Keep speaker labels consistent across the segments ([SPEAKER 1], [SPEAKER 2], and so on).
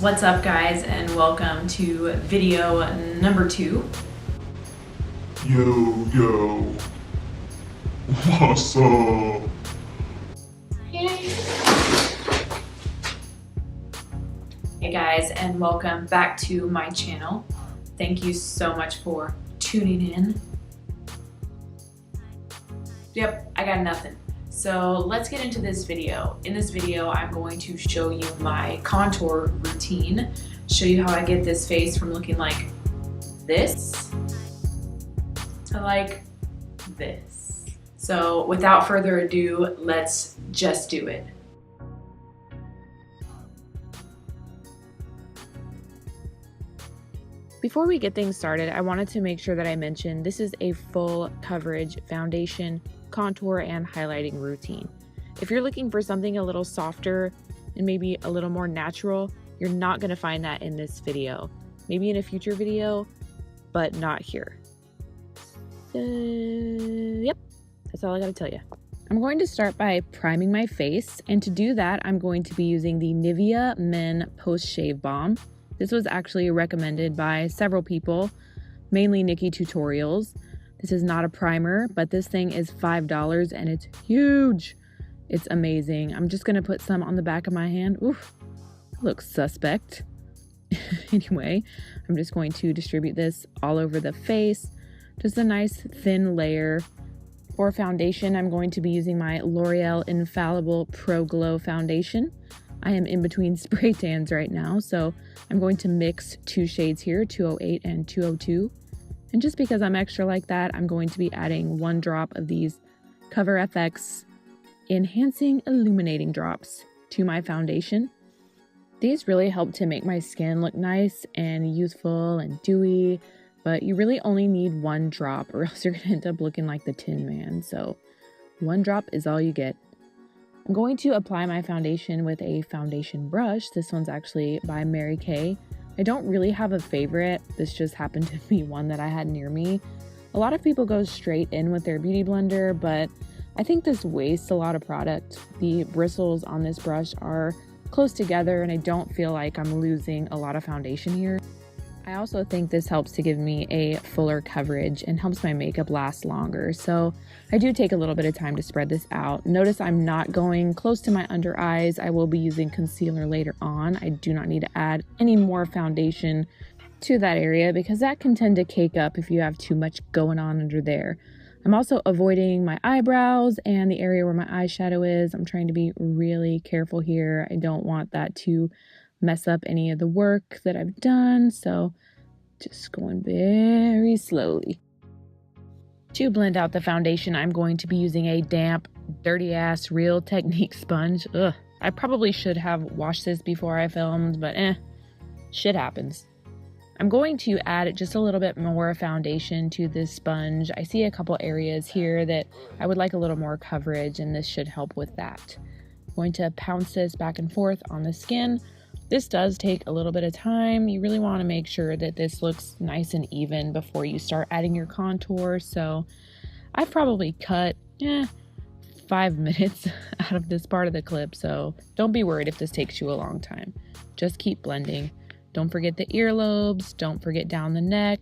[SPEAKER 1] What's up guys, and welcome to video number 2.
[SPEAKER 2] Yo, what's up?
[SPEAKER 1] Hey guys, and welcome back to my channel. Thank you so much for tuning in. Yep, I got nothing. So let's get into this video. In this video, I'm going to show you my contour routine, show you how I get this face from looking like this to like this. So without further ado, let's just do it. Before we get things started, I wanted to make sure that I mentioned this is a full coverage foundation, contour, and highlighting routine. If you're looking for something a little softer and maybe a little more natural, you're not going to find that in this video. Maybe in a future video, but not here. Yep, that's all I got to tell you. I'm going to start by priming my face, and to do that, I'm going to be using the Nivea Men Post Shave Balm. This was actually recommended by several people, mainly Nikki Tutorials. This is not a primer, but this thing is $5 and it's huge. It's amazing. I'm just gonna put some on the back of my hand. Oof, looks suspect. Anyway, I'm just going to distribute this all over the face. Just a nice thin layer. For foundation, I'm going to be using my L'Oreal Infallible Pro Glow Foundation. I am in between spray tans right now, so I'm going to mix two shades here, 208 and 202. And just because I'm extra like that, I'm going to be adding 1 drop of these Cover FX Enhancing Illuminating Drops to my foundation. These really help to make my skin look nice and youthful and dewy, but you really only need 1 drop or else you're going to end up looking like the Tin Man. So 1 drop is all you get. I'm going to apply my foundation with a foundation brush. This one's actually by Mary Kay. I don't really have a favorite. This just happened to be one that I had near me. A lot of people go straight in with their beauty blender, but I think this wastes a lot of product. The bristles on this brush are close together and I don't feel like I'm losing a lot of foundation here. I also think this helps to give me a fuller coverage and helps my makeup last longer. So I do take a little bit of time to spread this out. Notice I'm not going close to my under eyes. I will be using concealer later on. I do not need to add any more foundation to that area because that can tend to cake up if you have too much going on under there. I'm also avoiding my eyebrows and the area where my eyeshadow is. I'm trying to be really careful here. I don't want that to mess up any of the work that I've done, so just going very slowly. To blend out the foundation, I'm going to be using a damp, dirty ass Real Technique sponge. Ugh, I probably should have washed this before I filmed, but shit happens. I'm going to add just a little bit more foundation to this sponge. I see a couple areas here that I would like a little more coverage, and this should help with that. I'm going to pounce this back and forth on the skin. This does take a little bit of time. You really want to make sure that this looks nice and even before you start adding your contour. So I've probably cut 5 minutes out of this part of the clip. So don't be worried if this takes you a long time. Just keep blending. Don't forget the earlobes. Don't forget down the neck.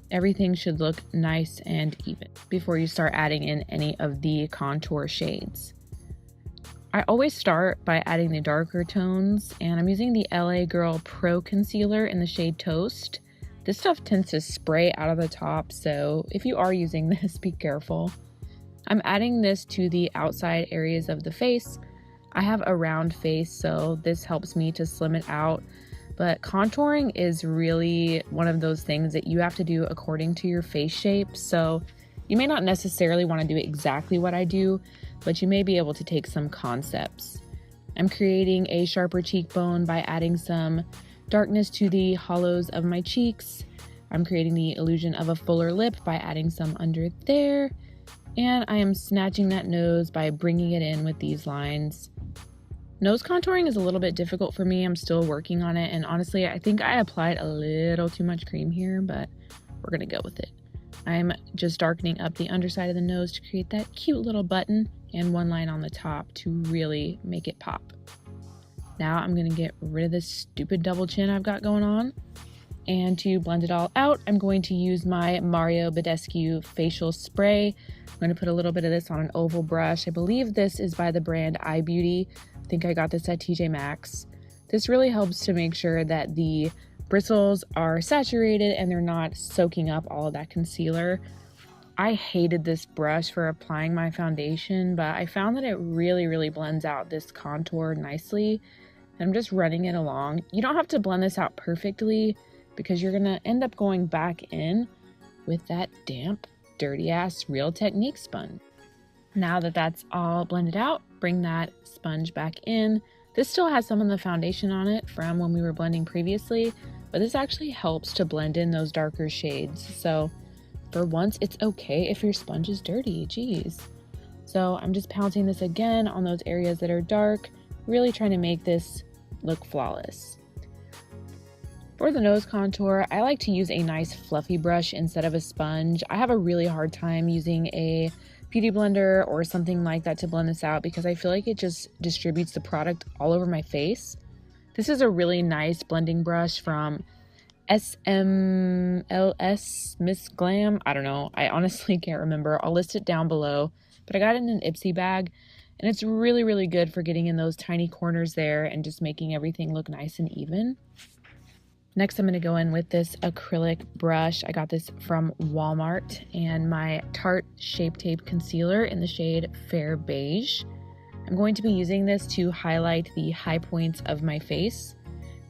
[SPEAKER 1] Everything should look nice and even before you start adding in any of the contour shades. I always start by adding the darker tones, and I'm using the LA Girl Pro Concealer in the shade Toast. This stuff tends to spray out of the top, so if you are using this, be careful. I'm adding this to the outside areas of the face. I have a round face, so this helps me to slim it out, but contouring is really one of those things that you have to do according to your face shape, so you may not necessarily want to do exactly what I do, but you may be able to take some concepts. I'm creating a sharper cheekbone by adding some darkness to the hollows of my cheeks. I'm creating the illusion of a fuller lip by adding some under there. And I am snatching that nose by bringing it in with these lines. Nose contouring is a little bit difficult for me. I'm still working on it. And honestly, I think I applied a little too much cream here, but we're gonna go with it. I'm just darkening up the underside of the nose to create that cute little button and one line on the top to really make it pop. Now I'm going to get rid of this stupid double chin I've got going on. And to blend it all out, I'm going to use my Mario Badescu facial spray. I'm going to put a little bit of this on an oval brush. I believe this is by the brand iBeauty. I think I got this at TJ Maxx. This really helps to make sure that the bristles are saturated and they're not soaking up all of that concealer. I hated this brush for applying my foundation, but I found that it really blends out this contour nicely. I'm just running it along. You don't have to blend this out perfectly because you're gonna end up going back in with that damp, dirty ass Real Technique sponge. Now that that's all blended out, bring that sponge back in. This still has some of the foundation on it from when we were blending previously, but this actually helps to blend in those darker shades. So for once, it's okay if your sponge is dirty, geez. So I'm just pouncing this again on those areas that are dark, really trying to make this look flawless. For the nose contour, I like to use a nice fluffy brush instead of a sponge. I have a really hard time using a beauty blender or something like that to blend this out because I feel like it just distributes the product all over my face. This is a really nice blending brush from SMLS Miss Glam. I don't know. I honestly can't remember. I'll list it down below, but I got it in an Ipsy bag and it's really good for getting in those tiny corners there and just making everything look nice and even. Next, I'm going to go in with this acrylic brush. I got this from Walmart and my Tarte Shape Tape Concealer in the shade Fair Beige. I'm going to be using this to highlight the high points of my face.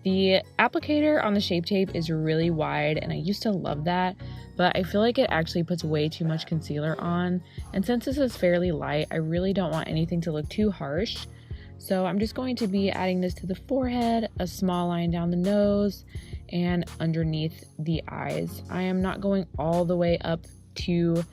[SPEAKER 1] The applicator on the Shape Tape is really wide and I used to love that, but I feel like it actually puts way too much concealer on. And since this is fairly light, I really don't want anything to look too harsh. So I'm just going to be adding this to the forehead, a small line down the nose, and underneath the eyes. I am not going all the way up to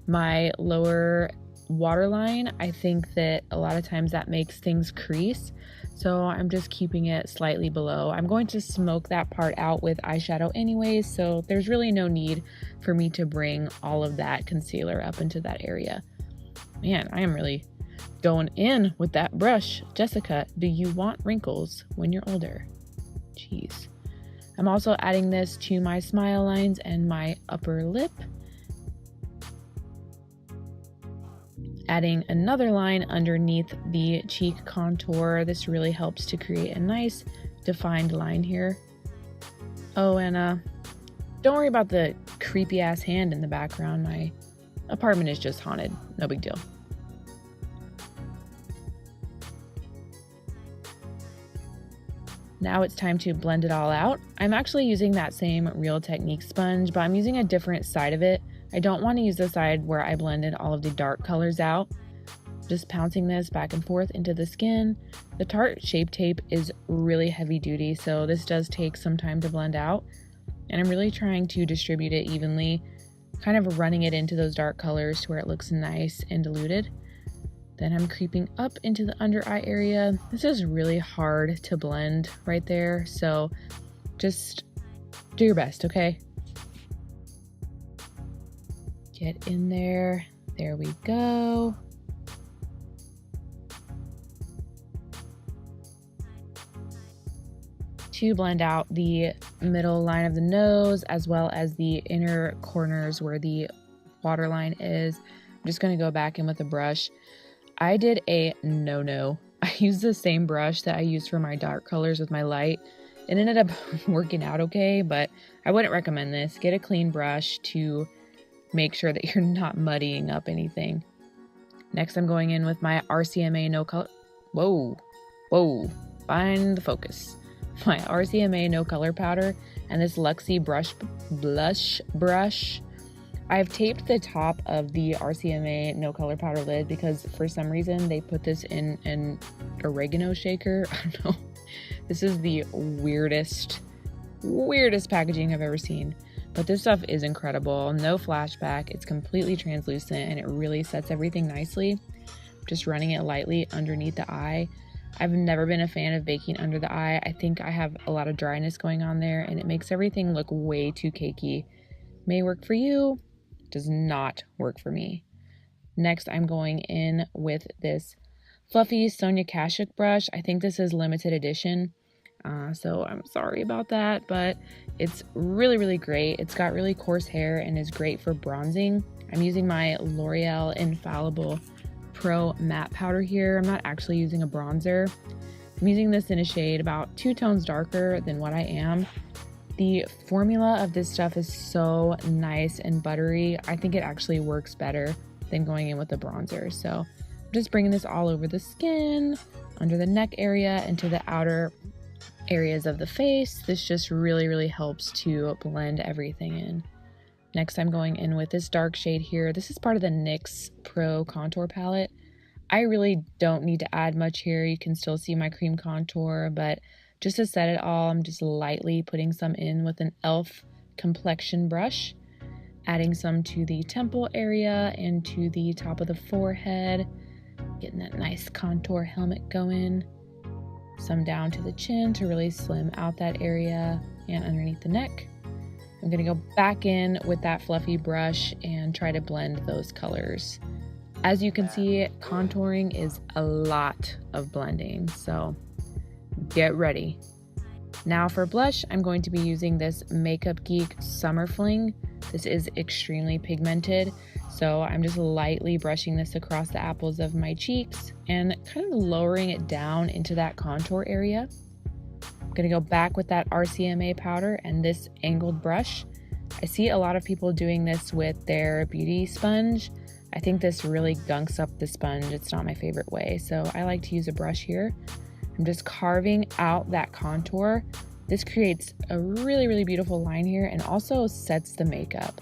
[SPEAKER 1] my lower waterline. I think that a lot of times that makes things crease. So I'm just keeping it slightly below. I'm going to smoke that part out with eyeshadow anyways, so there's really no need for me to bring all of that concealer up into that area. Man, I am really going in with that brush. Jessica, do you want wrinkles when you're older? Jeez. I'm also adding this to my smile lines and my upper lip. Adding another line underneath the cheek contour. This really helps to create a nice defined line here. Oh, and don't worry about the creepy ass hand in the background. My apartment is just haunted. No big deal. Now it's time to blend it all out. I'm actually using that same Real Technique sponge, but I'm using a different side of it. I don't want to use the side where I blended all of the dark colors out. Just pouncing this back and forth into the skin. The Tarte Shape Tape is really heavy duty, so this does take some time to blend out. And I'm really trying to distribute it evenly, kind of running it into those dark colors to where it looks nice and diluted. Then I'm creeping up into the under eye area. This is really hard to blend right there, so just do your best, okay? Get in there. There we go. To blend out the middle line of the nose as well as the inner corners where the waterline is, I'm just going to go back in with a brush. I did a no-no. I used the same brush that I used for my dark colors with my light. It ended up working out okay, but I wouldn't recommend this. Get a clean brush to make sure that you're not muddying up anything. Next, I'm going in with my RCMA no color. Whoa, find the focus. My RCMA no color powder and this Luxie blush brush. I've taped the top of the RCMA no color powder lid because for some reason they put this in an oregano shaker. I don't know. This is the weirdest packaging I've ever seen. But this stuff is incredible. No flashback. It's completely translucent and it really sets everything nicely. Just running it lightly underneath the eye. I've never been a fan of baking under the eye. I think I have a lot of dryness going on there and it makes everything look way too cakey. May work for you. Does not work for me. Next, I'm going in with this fluffy Sonia Kashuk brush. I think this is limited edition, so I'm sorry about that, but it's really, really great. It's got really coarse hair and is great for bronzing. I'm using my L'Oreal Infallible Pro Matte Powder here. I'm not actually using a bronzer. I'm using this in a shade about 2 tones darker than what I am. The formula of this stuff is so nice and buttery. I think it actually works better than going in with a bronzer. So I'm just bringing this all over the skin, under the neck area, into the outer areas of the face. This just really, really helps to blend everything in. Next, I'm going in with this dark shade here. This is part of the NYX Pro Contour Palette. I really don't need to add much here. You can still see my cream contour, but just to set it all, I'm just lightly putting some in with an e.l.f. Complexion brush, adding some to the temple area and to the top of the forehead, getting that nice contour helmet going. Some down to the chin to really slim out that area and underneath the neck. I'm gonna go back in with that fluffy brush and try to blend those colors. As you can see, contouring is a lot of blending, so get ready. Now for blush, I'm going to be using this Makeup Geek Summer Fling. This is extremely pigmented, so I'm just lightly brushing this across the apples of my cheeks and kind of lowering it down into that contour area. I'm gonna go back with that RCMA powder and this angled brush. I see a lot of people doing this with their beauty sponge. I think this really gunks up the sponge. It's not my favorite way, so I like to use a brush here. I'm just carving out that contour. This creates a really, really beautiful line here and also sets the makeup.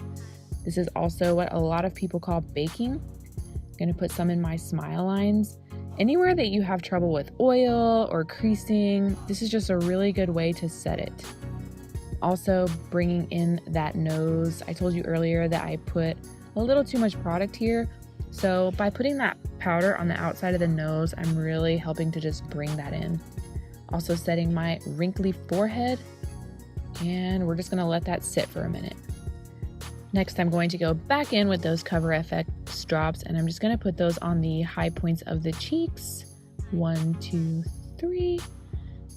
[SPEAKER 1] This is also what a lot of people call baking. I'm gonna put some in my smile lines. Anywhere that you have trouble with oil or creasing, this is just a really good way to set it. Also bringing in that nose. I told you earlier that I put a little too much product here. So by putting that powder on the outside of the nose, I'm really helping to just bring that in. Also setting my wrinkly forehead, and we're just gonna let that sit for a minute. Next, I'm going to go back in with those Cover FX drops, and I'm just gonna put those on the high points of the cheeks. 1, 2, 3.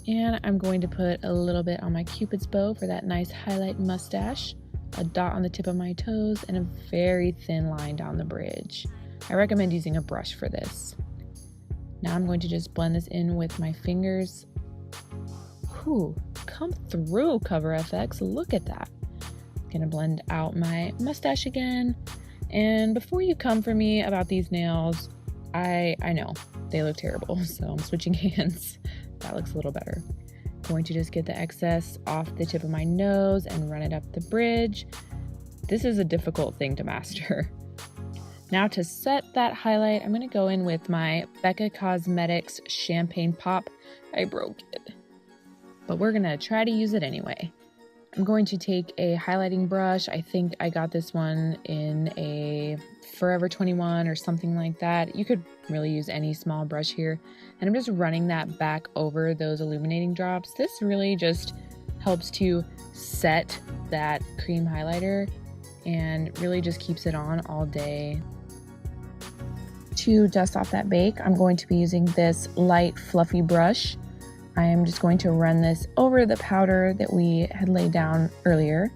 [SPEAKER 1] And I'm going to put a little bit on my Cupid's bow for that nice highlight mustache, a dot on the tip of my toes, and a very thin line down the bridge. I recommend using a brush for this. Now I'm going to just blend this in with my fingers. Whew, come through, Cover FX, look at that. Gonna blend out my mustache again. And before you come for me about these nails, I know they look terrible, so I'm switching hands. That looks a little better. Going to just get the excess off the tip of my nose and run it up the bridge. This is a difficult thing to master. Now to set that highlight, I'm gonna go in with my BECCA Cosmetics Champagne Pop. I broke it, but we're gonna try to use it anyway. I'm going to take a highlighting brush. I think I got this one in a Forever 21 or something like that. You could really use any small brush here. And I'm just running that back over those illuminating drops. This really just helps to set that cream highlighter and really just keeps it on all day. To dust off that bake, I'm going to be using this light fluffy brush. I am just going to run this over the powder that we had laid down earlier.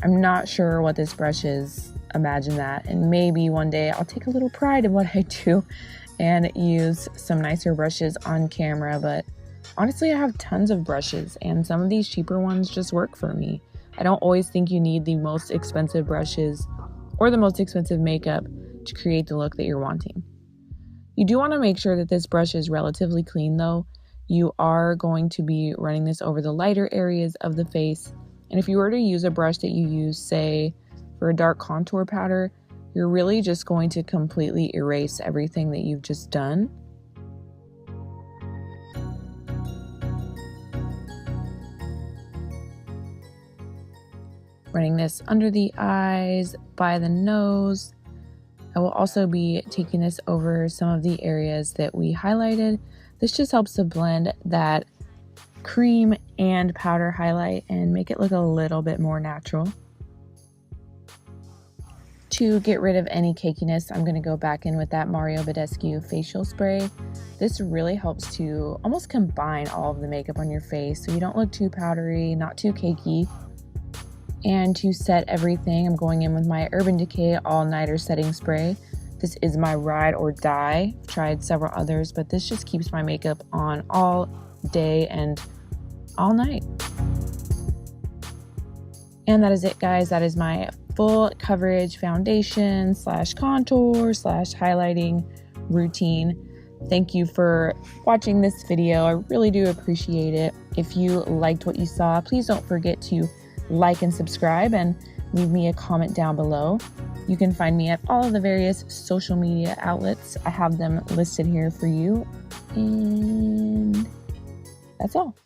[SPEAKER 1] I'm not sure what this brush is, imagine that, and maybe one day I'll take a little pride in what I do and use some nicer brushes on camera, but honestly I have tons of brushes and some of these cheaper ones just work for me. I don't always think you need the most expensive brushes or the most expensive makeup to create the look that you're wanting. You do want to make sure that this brush is relatively clean though. You are going to be running this over the lighter areas of the face. And if you were to use a brush that you use, say, for a dark contour powder, you're really just going to completely erase everything that you've just done. Running this under the eyes, by the nose. I will also be taking this over some of the areas that we highlighted. This just helps to blend that cream and powder highlight and make it look a little bit more natural. to get rid of any cakiness, I'm going to go back in with that Mario Badescu facial spray. This really helps to almost combine all of the makeup on your face so you don't look too powdery, not too cakey. And to set everything, I'm going in with my Urban Decay All Nighter Setting Spray. This is my ride or die. I've tried several others, but this just keeps my makeup on all day and all night. And that is it, guys. That is my full coverage foundation / contour / highlighting routine. Thank you for watching this video. I really do appreciate it. If you liked what you saw, please don't forget to like and subscribe and leave me a comment down below. You can find me at all of the various social media outlets. I have them listed here for you. And that's all.